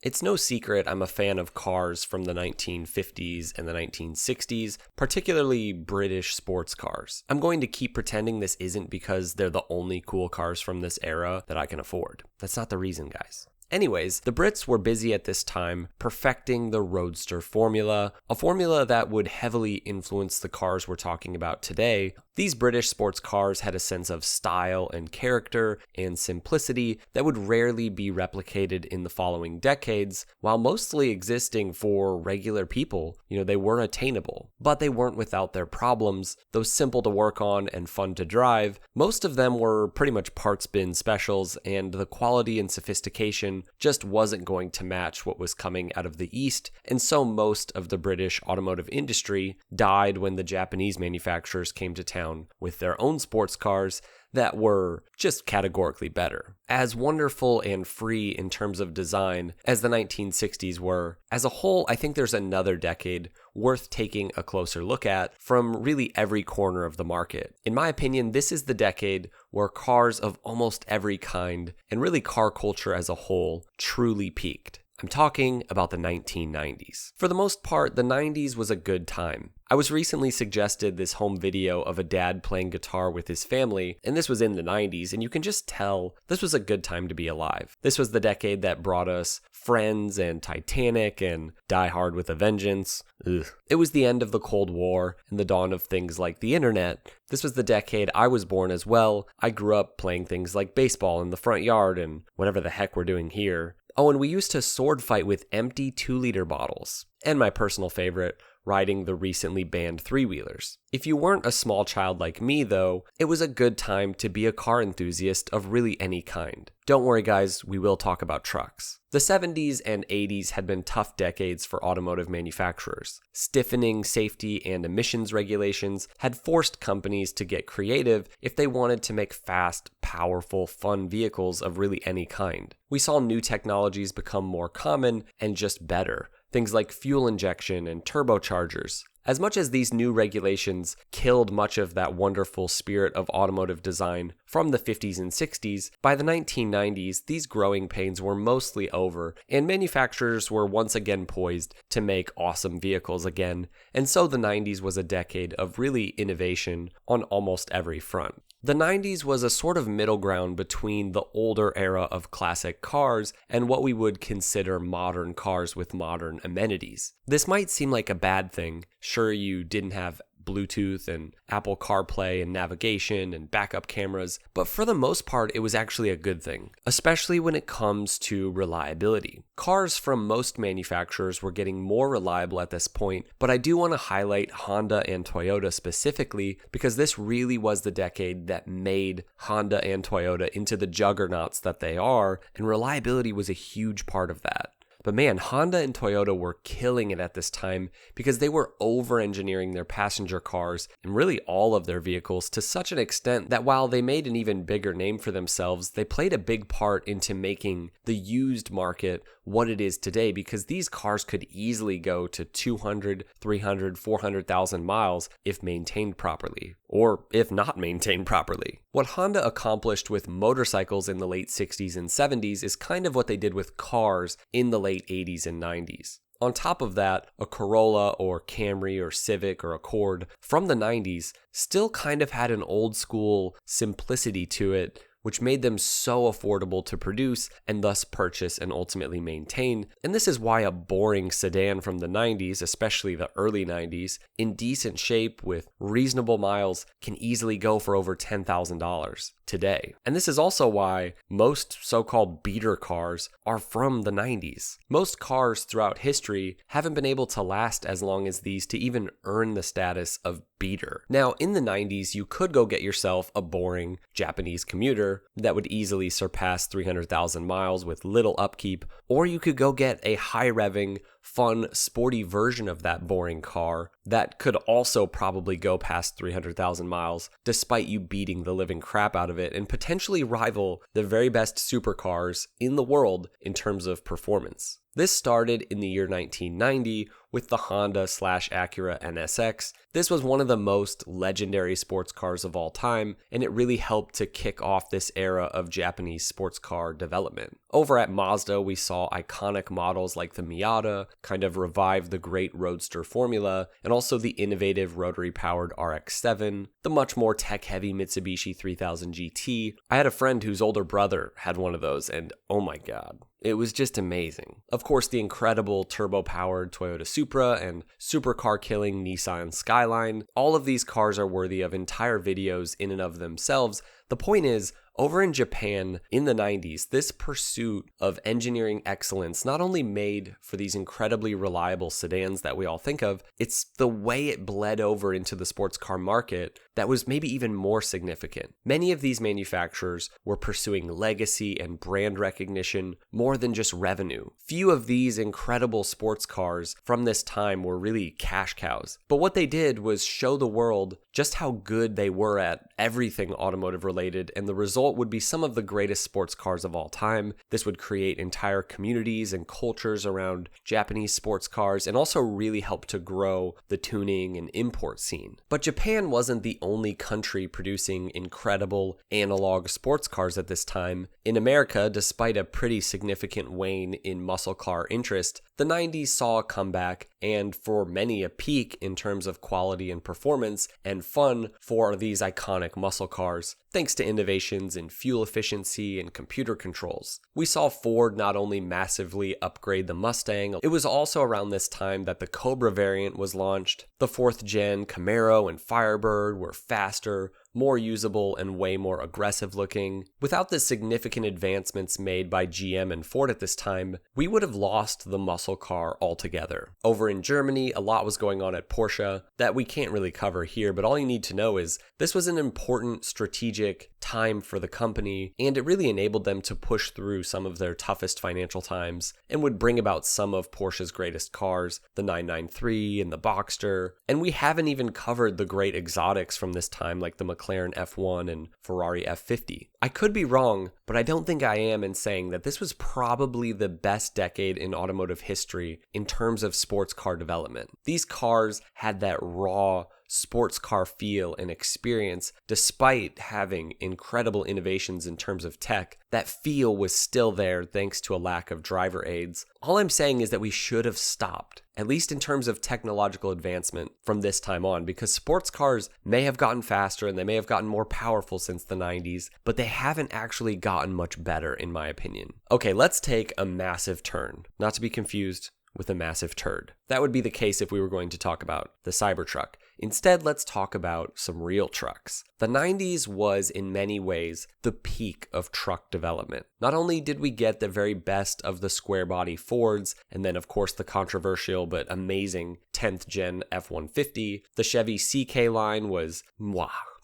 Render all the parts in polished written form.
It's no secret I'm a fan of cars from the 1950s and the 1960s, particularly British sports cars. I'm going to keep pretending this isn't because they're the only cool cars from this era that I can afford. That's not the reason, guys. Anyways, the Brits were busy at this time perfecting the Roadster formula, a formula that would heavily influence the cars we're talking about today. These British sports cars had a sense of style and character and simplicity that would rarely be replicated in the following decades, while mostly existing for regular people. They were attainable, but they weren't without their problems. Though simple to work on and fun to drive, most of them were pretty much parts bin specials, and the quality and sophistication just wasn't going to match what was coming out of the East, and so most of the British automotive industry died when the Japanese manufacturers came to town with their own sports cars that were just categorically better. As wonderful and free in terms of design as the 1960s were, as a whole, I think there's another decade worth taking a closer look at from really every corner of the market. In my opinion, this is the decade where cars of almost every kind, and really car culture as a whole, truly peaked. I'm talking about the 1990s. For the most part, the 90s was a good time. I was recently suggested this home video of a dad playing guitar with his family, and this was in the 90s, and you can just tell this was a good time to be alive. This was the decade that brought us Friends and Titanic and Die Hard with a Vengeance. Ugh. It was the end of the Cold War and the dawn of things like the internet. This was the decade I was born as well. I grew up playing things like baseball in the front yard and whatever the heck we're doing here. Oh, and we used to sword fight with empty 2-liter bottles. And my personal favorite, riding the recently banned 3-wheelers. If you weren't a small child like me, though, it was a good time to be a car enthusiast of really any kind. Don't worry, guys, we will talk about trucks. The 70s and 80s had been tough decades for automotive manufacturers. Stiffening safety and emissions regulations had forced companies to get creative if they wanted to make fast, powerful, fun vehicles of really any kind. We saw new technologies become more common and just better. Things like fuel injection and turbochargers. As much as these new regulations killed much of that wonderful spirit of automotive design from the 50s and 60s, by the 1990s, these growing pains were mostly over, and manufacturers were once again poised to make awesome vehicles again, and so the 90s was a decade of really innovation on almost every front. The 90s was a sort of middle ground between the older era of classic cars and what we would consider modern cars with modern amenities. This might seem like a bad thing. Sure, you didn't have Bluetooth and Apple CarPlay and navigation and backup cameras, but for the most part, it was actually a good thing, especially when it comes to reliability. Cars from most manufacturers were getting more reliable at this point, but I do want to highlight Honda and Toyota specifically because this really was the decade that made Honda and Toyota into the juggernauts that they are, and reliability was a huge part of that. But man, Honda and Toyota were killing it at this time because they were over-engineering their passenger cars and really all of their vehicles to such an extent that while they made an even bigger name for themselves, they played a big part into making the used market what it is today because these cars could easily go to 200, 300, 400,000 miles if maintained properly, or if not maintained properly. What Honda accomplished with motorcycles in the late 60s and 70s is kind of what they did with cars in the late 80s and 90s. On top of that, a Corolla or Camry or Civic or Accord from the 90s still kind of had an old school simplicity to it, which made them so affordable to produce and thus purchase and ultimately maintain. And this is why a boring sedan from the 90s, especially the early 90s, in decent shape with reasonable miles can easily go for over $10,000 today. And this is also why most so-called beater cars are from the 90s. Most cars throughout history haven't been able to last as long as these to even earn the status of beater. Now, in the 90s, you could go get yourself a boring Japanese commuter that would easily surpass 300,000 miles with little upkeep, or you could go get a high-revving, fun, sporty version of that boring car that could also probably go past 300,000 miles despite you beating the living crap out of it and potentially rival the very best supercars in the world in terms of performance. This started in the year 1990 with the Honda/Acura NSX. This was one of the most legendary sports cars of all time, and it really helped to kick off this era of Japanese sports car development. Over at Mazda, we saw iconic models like the Miata kind of revive the great roadster formula, and also the innovative rotary-powered RX-7, the much more tech-heavy Mitsubishi 3000 GT. I had a friend whose older brother had one of those, and oh my god, it was just amazing. Of course, the incredible turbo-powered Toyota Supra and supercar-killing Nissan Skyline. All of these cars are worthy of entire videos in and of themselves. The point is, over in Japan in the 90s, this pursuit of engineering excellence not only made for these incredibly reliable sedans that we all think of, it's the way it bled over into the sports car market that was maybe even more significant. Many of these manufacturers were pursuing legacy and brand recognition more than just revenue. Few of these incredible sports cars from this time were really cash cows, but what they did was show the world just how good they were at everything automotive related, and the result would be some of the greatest sports cars of all time. This would create entire communities and cultures around Japanese sports cars, and also really help to grow the tuning and import scene. But Japan wasn't the only country producing incredible analog sports cars at this time. In America, despite a pretty significant wane in muscle car interest, the 90s saw a comeback, and for many a peak in terms of quality and performance and fun for these iconic muscle cars, thanks to innovations in fuel efficiency and computer controls. We saw Ford not only massively upgrade the Mustang, it was also around this time that the Cobra variant was launched. The 4th gen Camaro and Firebird were faster, more usable, and way more aggressive looking. Without the significant advancements made by GM and Ford at this time, we would have lost the muscle car altogether. Over in Germany, a lot was going on at Porsche that we can't really cover here, but all you need to know is this was an important strategic time for the company, and it really enabled them to push through some of their toughest financial times and would bring about some of Porsche's greatest cars, the 993 and the Boxster. And we haven't even covered the great exotics from this time like the McLaren F1 and Ferrari F50. I could be wrong, but I don't think I am in saying that this was probably the best decade in automotive history in terms of sports car development. These cars had that raw sports car feel and experience. Despite having incredible innovations in terms of tech, that feel was still there thanks to a lack of driver aids. All I'm saying is that we should have stopped, at least in terms of technological advancement from this time on, because sports cars may have gotten faster and they may have gotten more powerful since the 90s, but they haven't actually gotten much better in my opinion. Okay, let's take a massive turn, not to be confused with a massive turd. That would be the case if we were going to talk about the Cybertruck. Instead, let's talk about some real trucks. The 90s was, in many ways, the peak of truck development. Not only did we get the very best of the square body Fords, and then of course the controversial but amazing 10th gen F-150, the Chevy CK line was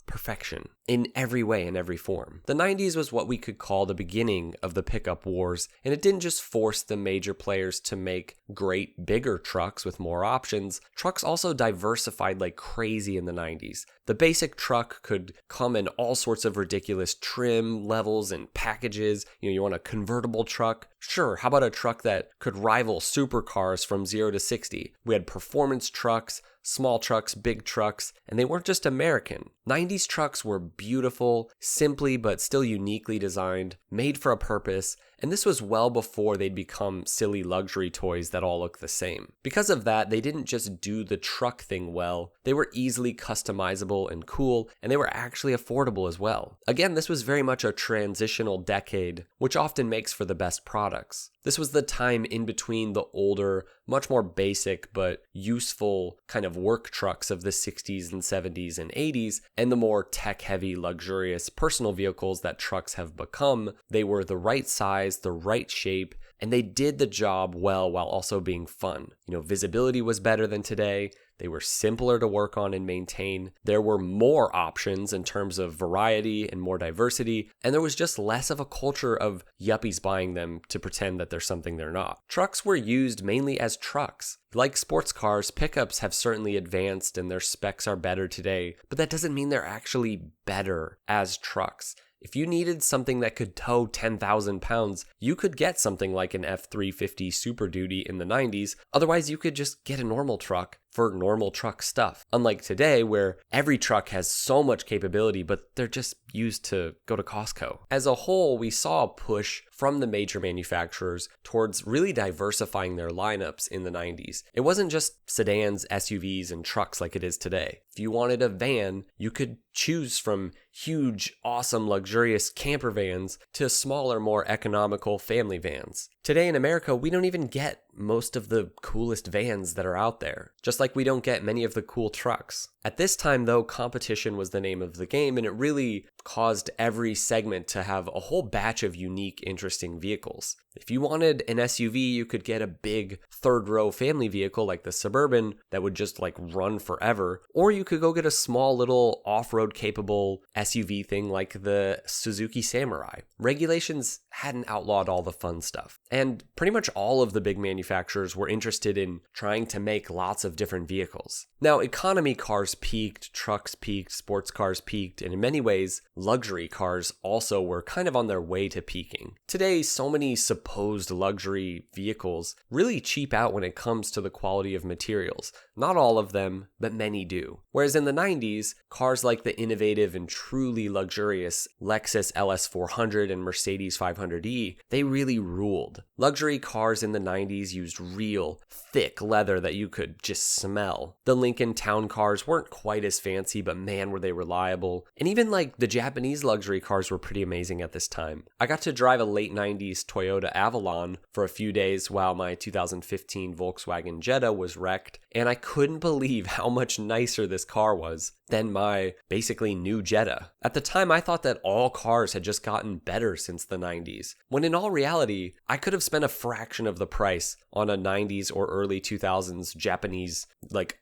perfection in every way and every form. The 90s was what we could call the beginning of the pickup wars, and it didn't just force the major players to make great bigger trucks with more options. Trucks also diversified like crazy in the 90s. The basic truck could come in all sorts of ridiculous trim levels and packages. You want a convertible truck? Sure, how about a truck that could rival supercars from 0 to 60? We had performance trucks, small trucks, big trucks, and they weren't just American. 90s trucks were beautiful, simply but still uniquely designed, made for a purpose, and this was well before they'd become silly luxury toys that all look the same. Because of that, they didn't just do the truck thing well, they were easily customizable and cool, and they were actually affordable as well. Again, this was very much a transitional decade, which often makes for the best products. This was the time in between the older, much more basic but useful kind of work trucks of the 60s and 70s and 80s, and the more tech-heavy, luxurious personal vehicles that trucks have become. They were the right size, the right shape, and they did the job well while also being fun. Visibility was better than today. They were simpler to work on and maintain. There were more options in terms of variety and more diversity, and there was just less of a culture of yuppies buying them to pretend that they're something they're not. Trucks were used mainly as trucks. Like sports cars, pickups have certainly advanced and their specs are better today, but that doesn't mean they're actually better as trucks. If you needed something that could tow 10,000 pounds, you could get something like an F350 Super Duty in the 90s. Otherwise, you could just get a normal truck for normal truck stuff. Unlike today, where every truck has so much capability, but they're just used to go to Costco. As a whole, we saw a push from the major manufacturers towards really diversifying their lineups in the 90s. It wasn't just sedans, SUVs, and trucks like it is today. If you wanted a van, you could choose from huge, awesome, luxurious camper vans to smaller, more economical family vans. Today in America, we don't even get most of the coolest vans that are out there, just like we don't get many of the cool trucks. At this time, though, competition was the name of the game, and it really caused every segment to have a whole batch of unique, interesting vehicles. If you wanted an SUV, you could get a big third-row family vehicle like the Suburban that would just run forever, or you could go get a small little off-road capable SUV thing like the Suzuki Samurai. Regulations hadn't outlawed all the fun stuff, and pretty much all of the big manufacturers were interested in trying to make lots of different vehicles. Now, economy cars peaked, trucks peaked, sports cars peaked, and in many ways, luxury cars also were kind of on their way to peaking. Today, so many supposed luxury vehicles really cheap out when it comes to the quality of materials. Not all of them, but many do. Whereas in the 90s, cars like the innovative and truly luxurious Lexus LS400 and Mercedes 500e, they really ruled. Luxury cars in the 90s used real, thick leather that you could just smell. The Lincoln Town cars weren't quite as fancy, but man, were they reliable. And even the Japanese luxury cars were pretty amazing at this time. I got to drive a late 90s Toyota Avalon for a few days while my 2015 Volkswagen Jetta was wrecked, and I couldn't believe how much nicer this car was than my basically new Jetta. At the time, I thought that all cars had just gotten better since the 90s, when in all reality, I could have spent a fraction of the price on a 90s or early 2000s Japanese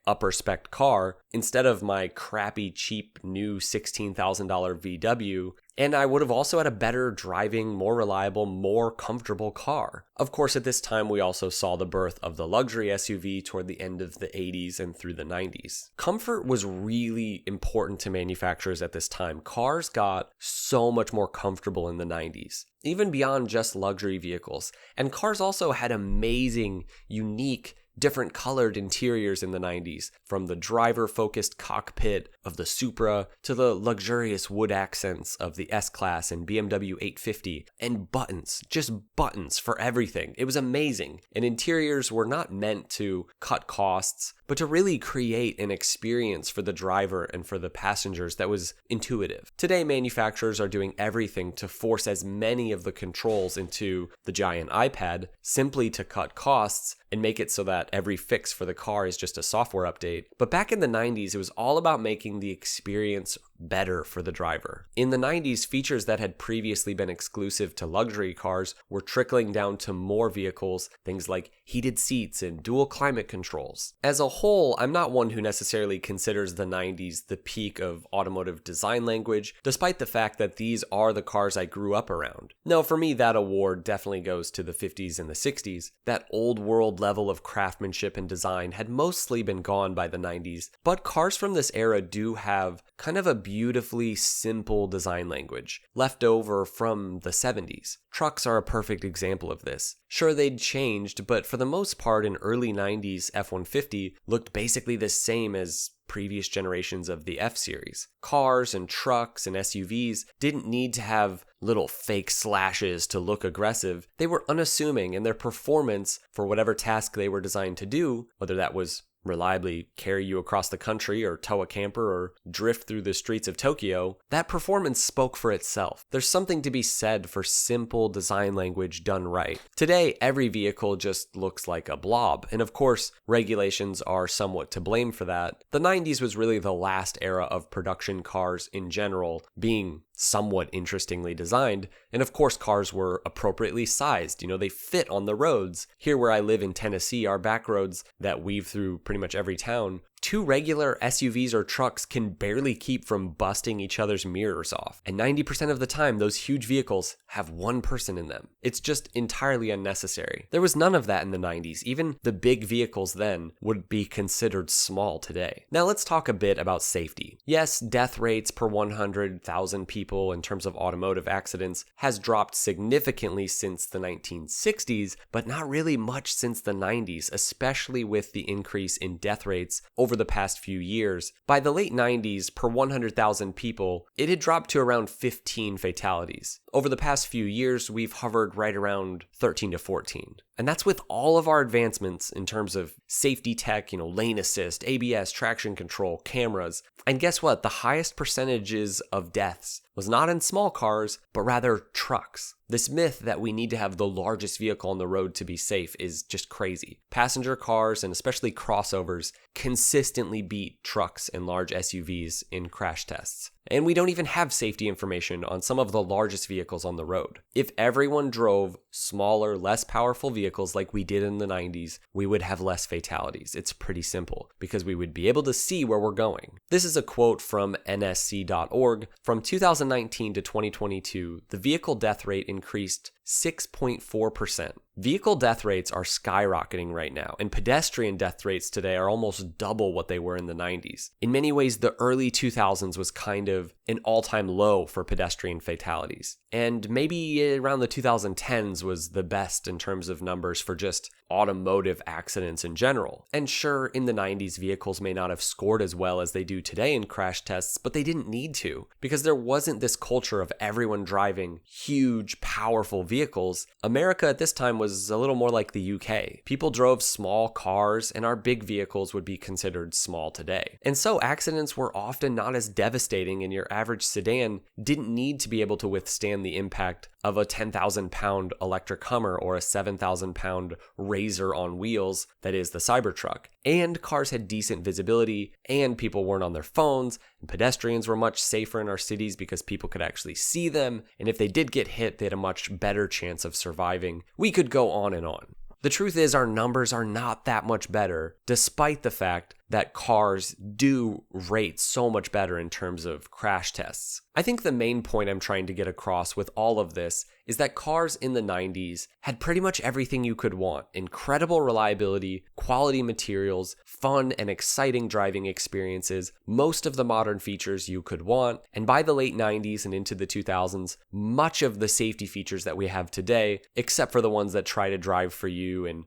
upper spec car instead of my crappy cheap new $16,000 VW, and I would have also had a better driving, more reliable, more comfortable car. Of course, at this time, we also saw the birth of the luxury SUV toward the end of the 80s and through the 90s. Comfort was really important to manufacturers at this time. Cars got so much more comfortable in the 90s, even beyond just luxury vehicles. And cars also had amazing, unique, different colored interiors in the 90s, from the driver-focused cockpit of the Supra to the luxurious wood accents of the S-Class and BMW 850, and buttons, just buttons for everything. It was amazing, and interiors were not meant to cut costs, but to really create an experience for the driver and for the passengers that was intuitive. Today, manufacturers are doing everything to force as many of the controls into the giant iPad simply to cut costs and make it so that every fix for the car is just a software update. But back in the 90s, it was all about making the experience better for the driver. In the 90s, features that had previously been exclusive to luxury cars were trickling down to more vehicles, things like heated seats and dual climate controls. As a whole, I'm not one who necessarily considers the 90s the peak of automotive design language, despite the fact that these are the cars I grew up around. No, for me, that award definitely goes to the 50s and the 60s. That old world level of craftsmanship and design had mostly been gone by the 90s, but cars from this era do have kind of a beautifully simple design language left over from the 70s. Trucks are a perfect example of this. Sure, they'd changed, but for the most part, an early 90s F-150 looked basically the same as previous generations of the F-Series. Cars and trucks and SUVs didn't need to have little fake slashes to look aggressive. They were unassuming, and their performance for whatever task they were designed to do, whether that was reliably carry you across the country or tow a camper or drift through the streets of Tokyo, that performance spoke for itself. There's something to be said for simple design language done right. Today, every vehicle just looks like a blob, and of course, regulations are somewhat to blame for that. The 90s was really the last era of production cars in general being somewhat interestingly designed, and of course cars were appropriately sized. They fit on the roads. Here where I live in Tennessee, our back roads that weave through pretty much every town, Two regular SUVs or trucks can barely keep from busting each other's mirrors off. And 90% of the time, those huge vehicles have one person in them. It's just entirely unnecessary. There was none of that in the 90s. Even the big vehicles then would be considered small today. Now let's talk a bit about safety. Yes, death rates per 100,000 people in terms of automotive accidents has dropped significantly since the 1960s, but not really much since the 90s, especially with the increase in death rates over the past few years. By the late 90s, per 100,000 people, it had dropped to around 15 fatalities. Over the past few years, we've hovered right around 13 to 14. And that's with all of our advancements in terms of safety tech, lane assist, ABS, traction control, cameras. And guess what? The highest percentages of deaths was not in small cars, but rather trucks. This myth that we need to have the largest vehicle on the road to be safe is just crazy. Passenger cars, and especially crossovers, consistently beat trucks and large SUVs in crash tests. And we don't even have safety information on some of the largest vehicles on the road. If everyone drove smaller, less powerful vehicles like we did in the 90s, we would have less fatalities. It's pretty simple, because we would be able to see where we're going. This is a quote from nsc.org. From 2019 to 2022, the vehicle death rate increased 6.4%. Vehicle death rates are skyrocketing right now, and pedestrian death rates today are almost double what they were in the 90s. In many ways, the early 2000s was kind of an all-time low for pedestrian fatalities. And maybe around the 2010s was the best in terms of numbers for just automotive accidents in general. And sure, in the 90s, vehicles may not have scored as well as they do today in crash tests, but they didn't need to, because there wasn't this culture of everyone driving huge, powerful vehicles. America at this time was a little more like the UK. People drove small cars, and our big vehicles would be considered small today. And so accidents were often not as devastating, and your average sedan didn't need to be able to withstand the impact of a 10,000-pound electric Hummer or a 7,000-pound Razor on wheels that is the Cybertruck. And cars had decent visibility, and people weren't on their phones, and pedestrians were much safer in our cities because people could actually see them, and if they did get hit, they had a much better chance of surviving. We could go on and on. The truth is, our numbers are not that much better, despite the fact that cars do rate so much better in terms of crash tests. I think the main point I'm trying to get across with all of this is that cars in the 90s had pretty much everything you could want: incredible reliability, quality materials, fun and exciting driving experiences, most of the modern features you could want, and by the late 90s and into the 2000s, much of the safety features that we have today, except for the ones that try to drive for you and,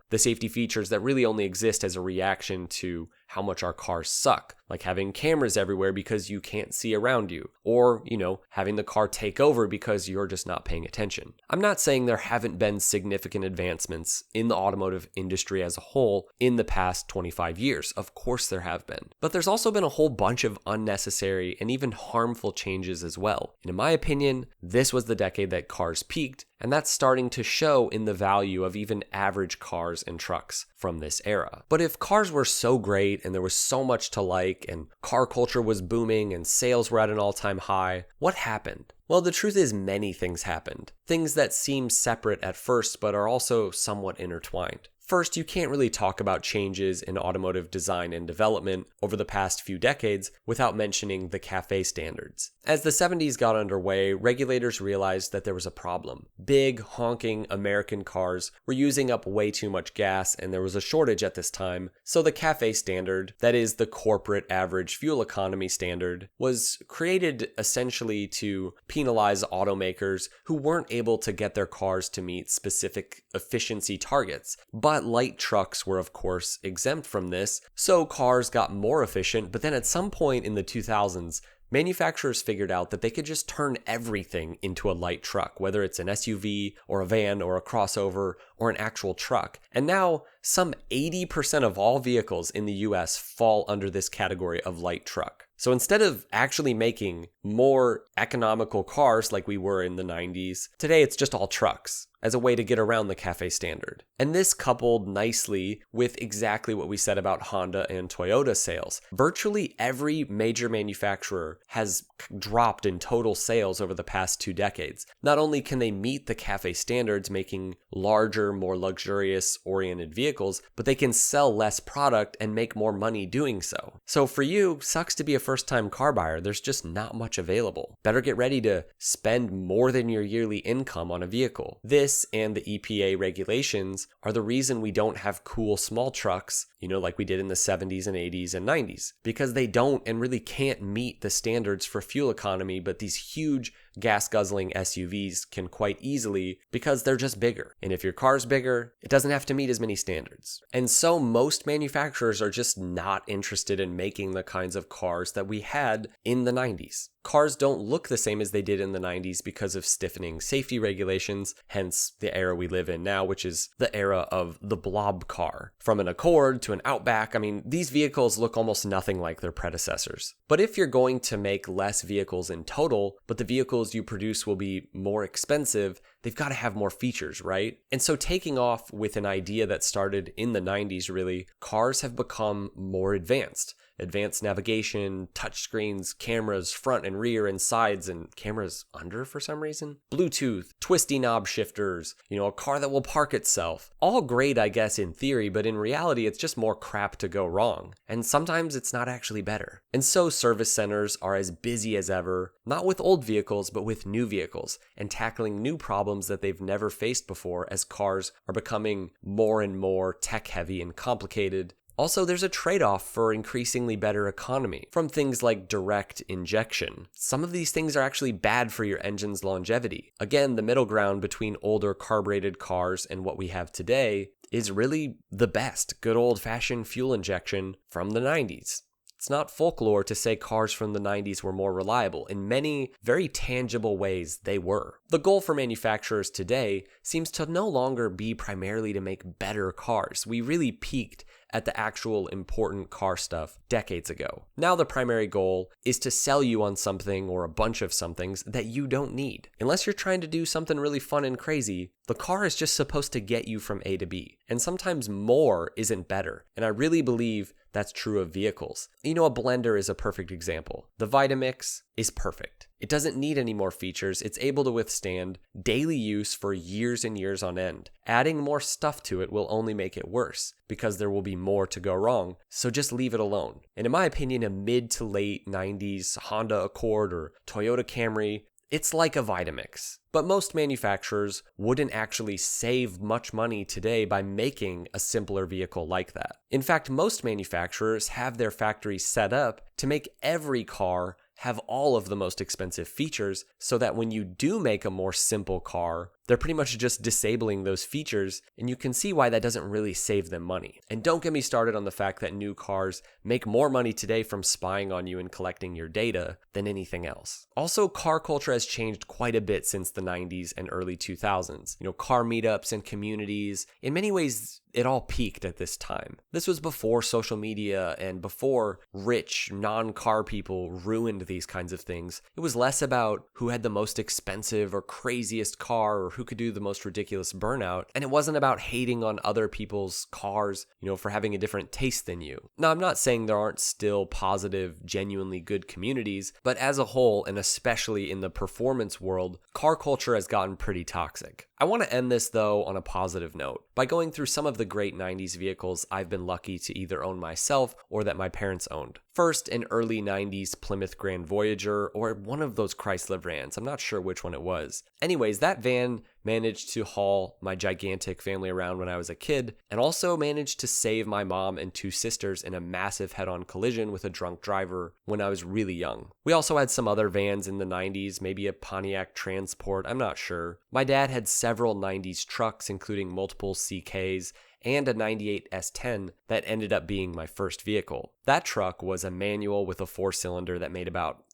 the safety features that really only exist as a reaction to how much our cars suck, like having cameras everywhere because you can't see around you, or, having the car take over because you're just not paying attention. I'm not saying there haven't been significant advancements in the automotive industry as a whole in the past 25 years. Of course there have been. But there's also been a whole bunch of unnecessary and even harmful changes as well. And in my opinion, this was the decade that cars peaked, and that's starting to show in the value of even average cars and trucks from this era. But if cars were so great and there was so much to like and car culture was booming and sales were at an all-time high, what happened? Well, the truth is many things happened. Things that seem separate at first but are also somewhat intertwined. First, you can't really talk about changes in automotive design and development over the past few decades without mentioning the CAFE standards. As the 70s got underway, regulators realized that there was a problem. Big, honking American cars were using up way too much gas, and there was a shortage at this time, so the CAFE standard, that is the corporate average fuel economy standard, was created essentially to penalize automakers who weren't able to get their cars to meet specific efficiency targets. But light trucks were, of course, exempt from this, so cars got more efficient, but then at some point in the 2000s, manufacturers figured out that they could just turn everything into a light truck, whether it's an SUV or a van or a crossover or an actual truck. And now, some 80% of all vehicles in the US fall under this category of light truck. So instead of actually making more economical cars like we were in the 90s, today it's just all trucks. as a way to get around the CAFE standard. And this coupled nicely with exactly what we said about Honda and Toyota sales. Virtually every major manufacturer has dropped in total sales over the past 2 decades. Not only can they meet the CAFE standards, making larger, more luxurious oriented vehicles, but they can sell less product and make more money doing so. So for you, sucks to be a first-time car buyer. There's just not much available. Better get ready to spend more than your yearly income on a vehicle. This and the EPA regulations are the reason we don't have cool small trucks, like we did in the 70s and 80s and 90s, because they don't and really can't meet the standards for fuel economy, but these huge gas-guzzling SUVs can quite easily because they're just bigger. And if your car's bigger, it doesn't have to meet as many standards. And so most manufacturers are just not interested in making the kinds of cars that we had in the 90s. Cars don't look the same as they did in the 90s because of stiffening safety regulations, hence the era we live in now, which is the era of the blob car. From an Accord to an Outback, these vehicles look almost nothing like their predecessors. But if you're going to make less vehicles in total, but the vehicles you produce will be more expensive, they've got to have more features, right? And so taking off with an idea that started in the 90s really, cars have become more advanced. Advanced navigation, touchscreens, cameras front and rear and sides, and cameras under for some reason. Bluetooth, twisty knob shifters, a car that will park itself. All great, I guess, in theory, but in reality, it's just more crap to go wrong. And sometimes it's not actually better. And so service centers are as busy as ever, not with old vehicles, but with new vehicles, and tackling new problems that they've never faced before as cars are becoming more and more tech-heavy and complicated. Also, there's a trade-off for increasingly better economy from things like direct injection. Some of these things are actually bad for your engine's longevity. Again, the middle ground between older carbureted cars and what we have today is really the best good old-fashioned fuel injection from the 90s. It's not folklore to say cars from the 90s were more reliable. In many very tangible ways, they were. The goal for manufacturers today seems to no longer be primarily to make better cars. We really peaked at the actual important car stuff decades ago. Now the primary goal is to sell you on something or a bunch of somethings that you don't need. Unless you're trying to do something really fun and crazy, the car is just supposed to get you from A to B. And sometimes more isn't better. And I really believe that's true of vehicles. A blender is a perfect example. The Vitamix is perfect. It doesn't need any more features. It's able to withstand daily use for years and years on end. Adding more stuff to it will only make it worse because there will be more to go wrong. So just leave it alone. And in my opinion, a mid to late 90s Honda Accord or Toyota Camry, it's like a Vitamix. But most manufacturers wouldn't actually save much money today by making a simpler vehicle like that. In fact, most manufacturers have their factories set up to make every car have all of the most expensive features so that when you do make a more simple car, they're pretty much just disabling those features, and you can see why that doesn't really save them money. And don't get me started on the fact that new cars make more money today from spying on you and collecting your data than anything else. Also, car culture has changed quite a bit since the 90s and early 2000s. Car meetups and communities, in many ways, it all peaked at this time. This was before social media and before rich, non-car people ruined these kinds of things. It was less about who had the most expensive or craziest car or who could do the most ridiculous burnout. And it wasn't about hating on other people's cars, for having a different taste than you. Now, I'm not saying there aren't still positive, genuinely good communities, but as a whole, and especially in the performance world, car culture has gotten pretty toxic. I want to end this, though, on a positive note by going through some of the great 90s vehicles I've been lucky to either own myself or that my parents owned. First, an early 90s Plymouth Grand Voyager or one of those Chrysler vans. I'm not sure which one it was. Anyways, that van managed to haul my gigantic family around when I was a kid and also managed to save my mom and 2 sisters in a massive head-on collision with a drunk driver when I was really young. We also had some other vans in the 90s, maybe a Pontiac Transport, I'm not sure. My dad had several 90s trucks, including multiple CKs, and a 98 S10 that ended up being my first vehicle. That truck was a manual with a 4-cylinder that made about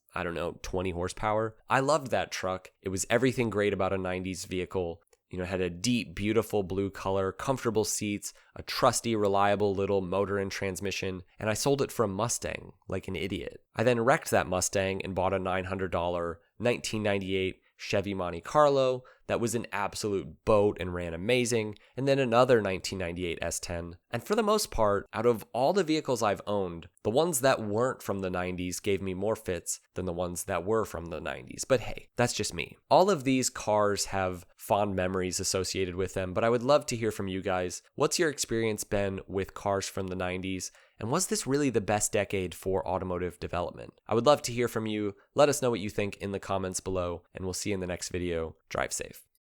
20 horsepower. I loved that truck. It was everything great about a 90s vehicle. It had a deep, beautiful blue color, comfortable seats, a trusty, reliable little motor and transmission, and I sold it for a Mustang like an idiot. I then wrecked that Mustang and bought a $900 1998 Chevy Monte Carlo that was an absolute boat and ran amazing, and then another 1998 S10. And for the most part, out of all the vehicles I've owned, the ones that weren't from the 90s gave me more fits than the ones that were from the 90s. But hey, that's just me. All of these cars have fond memories associated with them, but I would love to hear from you guys. What's your experience been with cars from the 90s? And was this really the best decade for automotive development? I would love to hear from you. Let us know what you think in the comments below, and we'll see you in the next video. Drive safe.